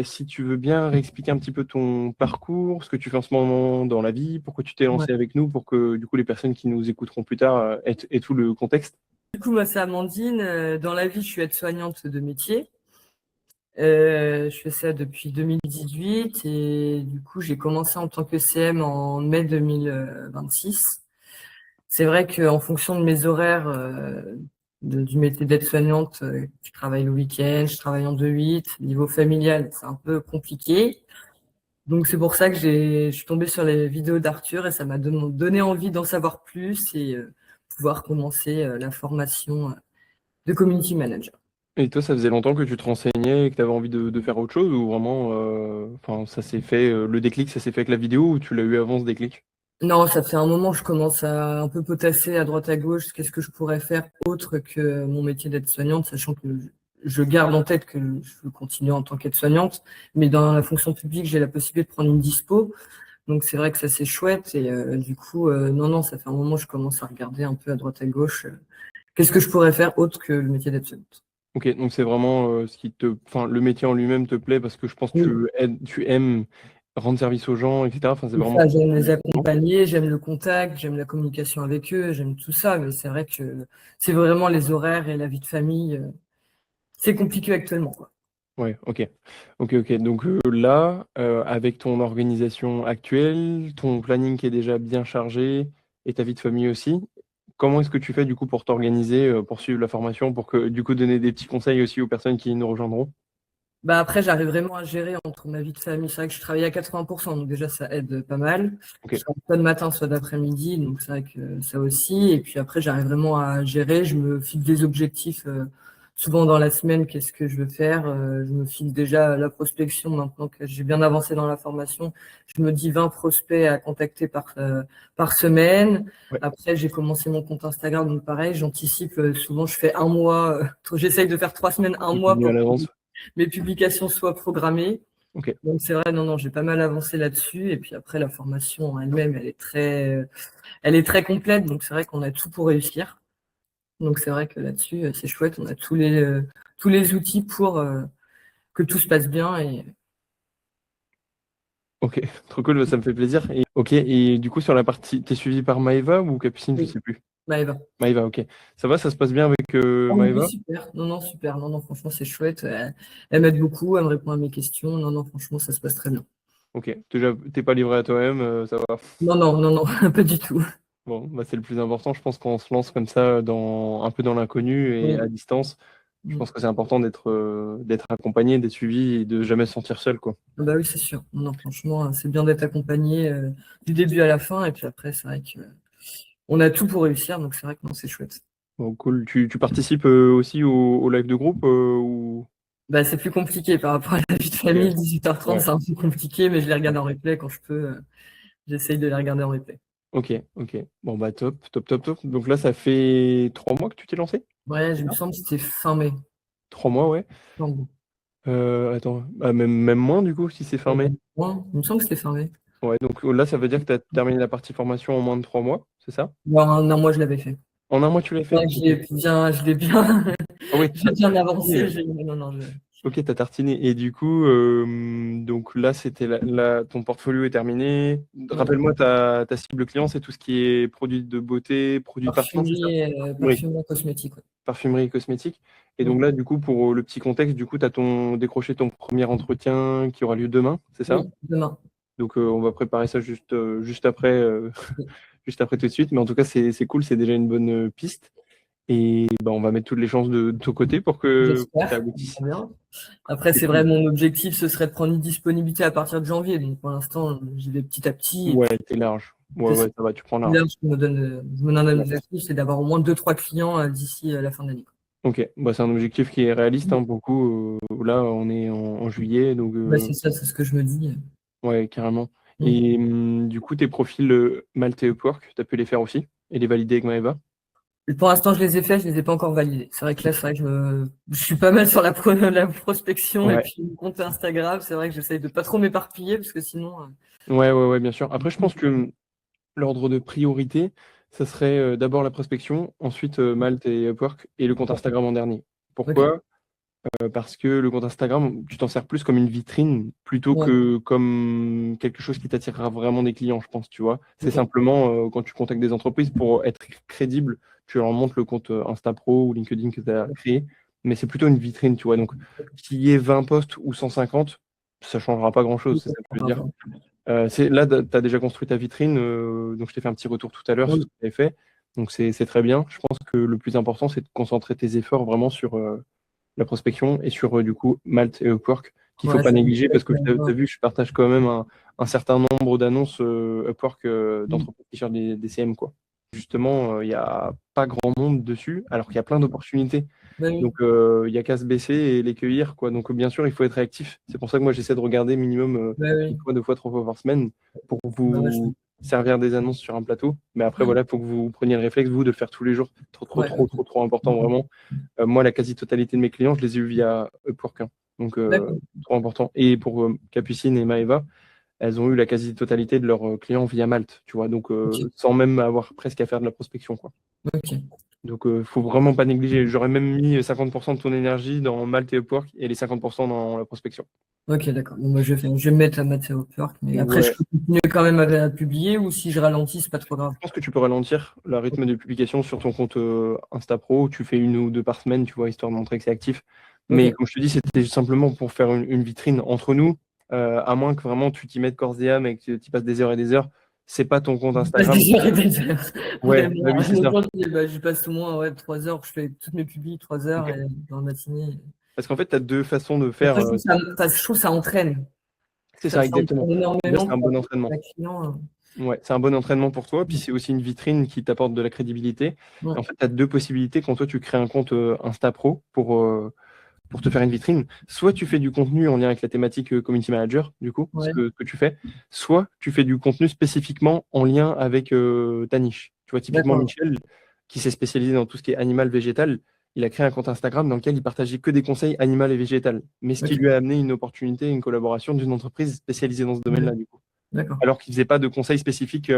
Si tu veux bien réexpliquer un petit peu ton parcours, ce que tu fais en ce moment dans la vie, pourquoi tu t'es Ouais. lancé avec nous, pour que du coup les personnes qui nous écouteront plus tard aient tout le contexte. Du coup, moi, c'est Amandine. Dans la vie, je suis aide-soignante de métier. Je fais ça depuis 2018 et du coup, j'ai commencé en tant que CM en mai 2026. C'est vrai qu'en fonction de mes horaires du métier d'aide-soignante, je travaille le week-end, je travaille en 2-8. Niveau familial, c'est un peu compliqué. Donc, c'est pour ça que je suis tombée sur les vidéos d'Arthur et ça m'a donné envie d'en savoir plus et pouvoir commencer la formation de community manager. Et toi, ça faisait longtemps que tu te renseignais et que tu avais envie de faire autre chose ou vraiment, enfin, ça s'est fait, le déclic, ça s'est fait avec la vidéo ou tu l'as eu avant ce déclic? Non, ça fait un moment que je commence à un peu potasser à droite à gauche. Qu'est-ce que je pourrais faire autre que mon métier d'aide-soignante, sachant que je garde en tête que je veux continuer en tant qu'aide-soignante, mais dans la fonction publique, j'ai la possibilité de prendre une dispo. Donc c'est vrai que ça c'est chouette et du coup, non, ça fait un moment que je commence à regarder un peu à droite à gauche. Qu'est-ce que je pourrais faire autre que le métier d'aide-soignante? Ok, donc c'est vraiment enfin, le métier en lui-même te plaît parce que je pense que Oui, tu aimes rendre service aux gens, etc. Enfin, c'est c'est vraiment. ça, j'aime les accompagner, j'aime le contact, j'aime la communication avec eux, j'aime tout ça, mais c'est vrai que c'est vraiment les horaires et la vie de famille. C'est compliqué actuellement, quoi. Ouais, ok. Ok. Donc là, avec ton organisation actuelle, ton planning qui est déjà bien chargé et ta vie de famille aussi, comment est-ce que tu fais du coup pour t'organiser, pour suivre la formation, pour que du coup donner des petits conseils aussi aux personnes qui nous rejoindront? Bah après, j'arrive vraiment à gérer entre ma vie de famille. C'est vrai que je travaille à 80%, donc déjà, ça aide pas mal. Ok, Je travaille soit de matin, soit d'après-midi, donc c'est vrai que ça aussi. Et puis après, j'arrive vraiment à gérer. Je me fixe des objectifs souvent dans la semaine, qu'est-ce que je veux faire. Je me fixe déjà la prospection maintenant que j'ai bien avancé dans la formation. Je me dis 20 prospects à contacter par semaine. ouais, Après, j'ai commencé mon compte Instagram, donc pareil, j'anticipe. Souvent, je fais un mois. J'essaye de faire 3 semaines, un un peu mois mieux à pour l'avance. mes publications soient programmées. Ok, Donc c'est vrai, non, j'ai pas mal avancé là-dessus. Et puis après, la formation en elle-même, elle est très complète. Donc c'est vrai qu'on a tout pour réussir. Donc c'est vrai que là-dessus, c'est chouette. On a tous les outils pour que tout se passe bien. Et ok, trop cool, ça me fait plaisir. Et, ok, et du coup sur la partie, t'es suivi par Maëva ou Capucine, je oui, sais plus. bah, Eva. Maëva, ok. Ça va, ça se passe bien avec Oui, Maëva? super. Non, super. Non, franchement, c'est chouette. Elle m'aide beaucoup. Elle me répond à mes questions. Non, franchement, ça se passe très bien. Ok, t'es pas livré à toi-même, ça va. Non, pas du tout. Bon, bah c'est le plus important, je pense qu'on se lance comme ça un peu dans l'inconnu et à Oui. distance. Je pense que c'est important d'être accompagné, d'être suivi et de jamais se sentir seul, quoi. Ah bah oui, c'est sûr. Non, franchement, c'est bien d'être accompagné du début à la fin. Et puis après, c'est vrai que on a tout pour réussir. Donc c'est vrai que non, c'est chouette. Bon, cool. Tu participes aussi au live de groupe ou... Bah, c'est plus compliqué par rapport à la vie de Ok, famille. 18h30, ouais, c'est un peu compliqué, mais je les ouais. regarde en replay quand je peux. J'essaye de les regarder en replay. Ok. Bon, bah top. Donc là, ça fait 3 mois que tu t'es lancé? Ouais, C'est il me ça. semble que c'était fin mai. 3 mois, ouais. Non, Attends, ah, même moins du coup, si c'est fin mai. ouais, il me semble que c'était fin mai. Ouais, donc là, ça veut dire que tu as terminé la partie formation en moins de 3 mois, c'est ça? Bon, un mois, je l'avais fait. En un mois, tu l'as fait? Ouais, Ok. je l'ai bien, Ah oui, j'ai bien avancé. tartiné. Non, Ok, t'as tartiné. Et du coup, donc là, c'était ton portfolio est terminé. ouais. Rappelle-moi, ta cible client, c'est tout ce qui est produits de beauté, produits de parfum, c'est ça? Oui, Parfumerie cosmétique. Ouais. parfumerie et cosmétique. Et donc Mm. là, du coup, pour le petit contexte, du coup, tu as décroché ton premier entretien qui aura lieu demain, c'est ça? Oui, demain. Donc, on va préparer ça juste après, juste après tout de suite. Mais en tout cas, c'est cool, c'est déjà une bonne piste. Et bah, on va mettre toutes les chances de ton côté pour que ça J'espère. aboutisse. Très bien. Après, Et c'est vrai, puis, mon objectif, ce serait de prendre une disponibilité à partir de janvier. Donc, pour l'instant, j'y vais petit à petit. Et ouais, puis, t'es large. c'est ça. Ouais, ça va, tu prends Là, large. je me donne un objectif, c'est d'avoir au moins deux, trois clients d'ici la fin de l'année. Ok, bah, c'est un objectif qui est réaliste, hein, pour le coup. Là, on est en juillet, donc Bah, c'est ça, c'est ce que je me dis. ouais, carrément. Mm. Et du coup, tes profils Malte et Upwork, tu as pu les faire aussi et les valider avec Maeva? Et pour l'instant, je les ai faits, je les ai pas encore validés. C'est vrai que là, c'est vrai que je suis pas mal sur la prospection et Ouais. puis le compte Instagram. C'est vrai que j'essaye de pas trop m'éparpiller parce que sinon, Ouais, bien sûr. Après, je pense que l'ordre de priorité, ça serait d'abord la prospection, ensuite Malte et Upwork et le compte Instagram en dernier. ok. Pourquoi? parce que le compte Instagram, tu t'en sers plus comme une vitrine plutôt Ouais, que comme quelque chose qui t'attirera vraiment des clients, je pense, tu vois. C'est ok. simplement quand tu contactes des entreprises pour être crédible, tu leur montres le compte Insta Pro ou LinkedIn que tu as créé, mais c'est plutôt une vitrine, tu vois. Donc, qu'il y ait 20 posts ou 150, ça changera pas grand-chose, c'est ça que je veux dire. Là, tu as déjà construit ta vitrine, donc je t'ai fait un petit retour tout à l'heure sur ce Oui, que tu avais fait. Donc, c'est très bien. Je pense que le plus important, c'est de concentrer tes efforts vraiment sur la prospection et sur du coup Malte et Upwork qu'il ne faut ouais, pas ça négliger parce que tu me as vu, je partage quand même un certain nombre d'annonces Upwork Mm. d'entreprises qui cherchent des CM, quoi. Justement, il n'y a pas grand monde dessus alors qu'il y a plein d'opportunités. Bah oui, Donc, il n'y a qu'à se baisser et les cueillir, quoi. Donc, bien sûr, il faut être réactif. C'est pour ça que moi, j'essaie de regarder minimum bah une oui. fois, deux fois, trois fois par semaine pour Bah ouais, vous servir des annonces sur un plateau. Mais après, voilà, il faut que vous preniez le réflexe, vous, de le faire tous les jours. Trop, trop, ouais, trop, ok. trop, trop important, vraiment. Moi, la quasi-totalité de mes clients, je les ai eus via Upwork, hein. Donc, D'accord, trop important. Et pour Capucine et Maeva, elles ont eu la quasi-totalité de leurs clients via Malte, tu vois. Donc, ok, sans même avoir presque à faire de la prospection, quoi. ok. Donc, faut vraiment pas négliger. J'aurais même mis 50% de ton énergie dans Malte et Upwork et les 50% dans la prospection. Ok, d'accord. Bon, bah, je vais me mettre à maths et Upwork, mais après, je Ouais. peux continuer quand même à publier ou si je ralentis, c'est pas trop grave. Je pense que tu peux ralentir le rythme de publication sur ton compte Insta Pro. Tu fais une ou deux par semaine, tu vois, histoire de montrer que c'est actif. Mais Ok. comme je te dis, c'était simplement pour faire une vitrine entre nous, à moins que vraiment tu t'y mettes corps et âme et que tu y passes des heures et des heures. C'est pas ton compte Je passe Instagram. des heures et des heures. Ouais, bah Vraiment. oui, c'est ça. Honnêtement, je passe au moins ouais, 3 heures. Je fais toutes mes publis, 3 heures Ok. et, dans la matinée. Parce qu'en fait, tu as deux façons de faire. Après, je trouve que ça entraîne. C'est ça, Ça exactement. entraîne Déjà, c'est énormément un pour bon entraînement. un client. Ouais, c'est un bon entraînement pour toi, puis c'est aussi une vitrine qui t'apporte de la crédibilité. Ouais, Et en fait, tu as deux possibilités quand toi tu crées un compte Insta Pro pour te faire une vitrine. Soit tu fais du contenu en lien avec la thématique Community Manager, du coup, ouais, ce que tu fais, soit tu fais du contenu spécifiquement en lien avec ta niche. Tu vois, typiquement d'accord. Michel, qui s'est spécialisé dans tout ce qui est animal, végétal, il a créé un compte Instagram dans lequel il partageait que des conseils animal et végétal, mais ce qui lui Ok. a amené une opportunité, une collaboration d'une entreprise spécialisée dans ce Ouais, domaine-là, du coup. d'accord. Alors qu'il faisait pas de conseils spécifiques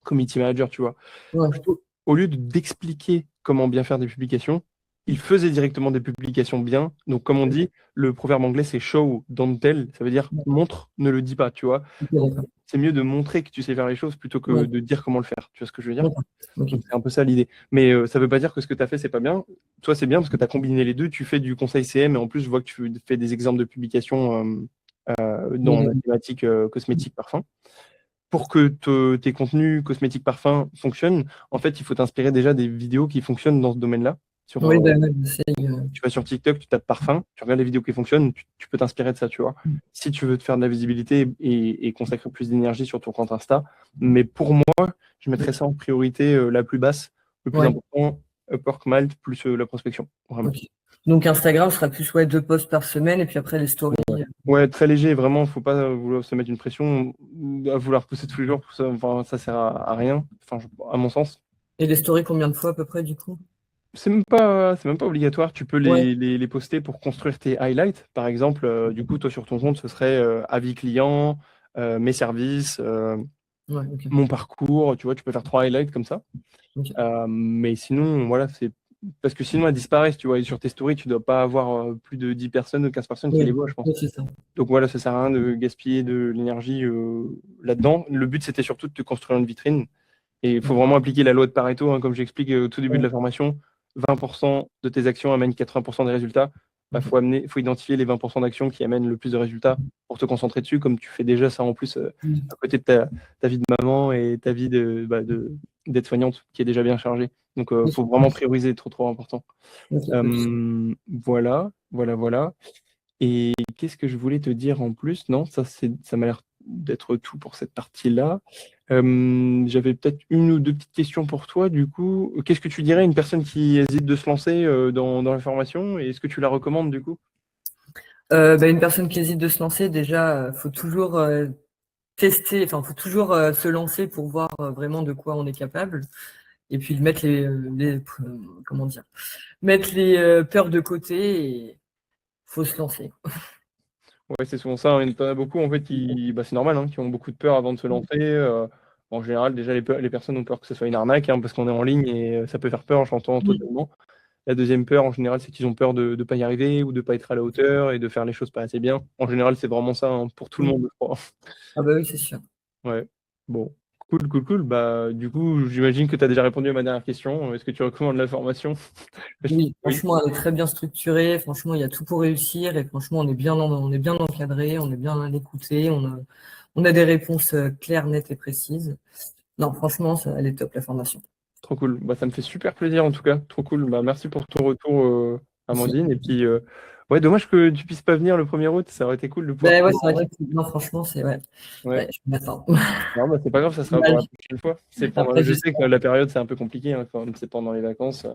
community manager, tu vois. Ouais, Plutôt, au lieu d'expliquer comment bien faire des publications, il faisait directement des publications bien. Donc, comme on dit, le proverbe anglais, c'est show, don't tell. Ça veut dire montre, ne le dis pas, tu vois. ok, Donc, d'accord. c'est mieux de montrer que tu sais faire les choses plutôt que Ouais, de dire comment le faire. Tu vois ce que je veux dire? d'accord. Ok. Donc, c'est un peu ça l'idée. Mais ça veut pas dire que ce que tu as fait, c'est pas bien. Toi, c'est bien parce que tu as combiné les deux. Tu fais du conseil CM et en plus, je vois que tu fais des exemples de publications dans la Ouais, thématique cosmétique parfum pour que tes contenus cosmétiques parfums fonctionnent, en fait, il faut t'inspirer déjà des vidéos qui fonctionnent dans ce domaine-là. Sur, oui, ben, ouais, j'essaye. tu vas sur TikTok, tu tapes parfum, tu regardes les vidéos qui fonctionnent, tu peux t'inspirer de ça, tu vois. Si tu veux te faire de la visibilité et consacrer plus d'énergie sur ton compte Insta, mais pour moi, je mettrais ça en priorité la plus basse, le plus Ouais, important, Upwork Malte plus la prospection, vraiment. ok. Donc Instagram sera plus ouais, 2 posts par semaine et puis après les stories. Ouais. Ouais, très léger, vraiment, faut pas vouloir se mettre une pression, à vouloir pousser tous les jours, ça, enfin, ça sert à rien, enfin, à mon sens. Et les stories combien de fois à peu près du coup? C'est même pas obligatoire. Tu peux Ouais, les poster pour construire tes highlights. Par exemple, du coup, toi sur ton compte, ce serait avis client, mes services, ouais, ok. mon parcours. Tu vois, tu peux faire 3 highlights comme ça. Ok. Mais sinon, voilà, c'est parce que sinon elles disparaissent. Tu vois, et sur tes stories, tu dois pas avoir plus de 10 personnes ou 15 personnes qui les Oui, voient, je pense. oui, c'est ça. Donc voilà, ça sert à rien de gaspiller de l'énergie là-dedans. Le but, c'était surtout de te construire une vitrine. Et il faut vraiment appliquer la loi de Pareto, hein, comme j'explique au tout début de Ouais, la formation. 20% de tes actions amènent 80% des résultats. Il ok. faut identifier les 20% d'actions qui amènent le plus de résultats pour te concentrer dessus, comme tu fais déjà ça en plus Mm. à côté de ta vie de maman et ta vie d'aide-soignante qui est déjà bien chargée. Donc, il faut vraiment prioriser, trop, trop important. Ok, pas de souci. Voilà, voilà, voilà. Et qu'est-ce que je voulais te dire en plus? Non, ça m'a l'air d'être tout pour cette partie-là. J'avais peut-être une ou deux petites questions pour toi. Du coup, qu'est-ce que tu dirais à une personne qui hésite de se lancer dans la formation? Et est-ce que tu la recommandes du coup? Bah, une personne qui hésite de se lancer, déjà, faut toujours tester, enfin, faut toujours se lancer pour voir vraiment de quoi on est capable. Et puis mettre comment dire, mettre les peurs de côté et faut se lancer. Ouais, c'est souvent ça, hein. Il y en a beaucoup en fait bah, c'est normal, hein, qui ont beaucoup de peur avant de se lancer. En général, déjà les personnes ont peur que ce soit une arnaque, hein, parce qu'on est en ligne et ça peut faire peur, j'entends totalement. La deuxième peur, en général, c'est qu'ils ont peur de ne pas y arriver ou de ne pas être à la hauteur et de faire les choses pas assez bien. En général, c'est vraiment ça, hein, pour tout le Mmh. monde, je crois. Ah bah oui, c'est sûr. Ouais. Bon, cool, cool, cool. Bah, du coup, j'imagine que tu as déjà répondu à ma dernière question. Est-ce que tu recommandes la formation? Oui, Oui, franchement, elle est très bien structurée. Franchement, il y a tout pour réussir. Et franchement, on est bien encadré, on est bien écouté. On a des réponses claires, nettes et précises. Non, franchement, elle est top, la formation. trop cool. Bah, ça me fait super plaisir en tout cas. Trop cool. Bah, merci pour ton retour, Merci. Amandine. Et puis, ouais, dommage que tu puisses pas venir le 1er août. Ça aurait été cool de pouvoir. Ben ouais, c'est vrai que non, franchement, c'est ouais. Ouais. Ouais, je m'attends. Non, bah, c'est pas grave, ça sera pour la Dommage. prochaine fois. Après, Je sais que la période, c'est un peu compliqué, hein, quand c'est pendant les vacances.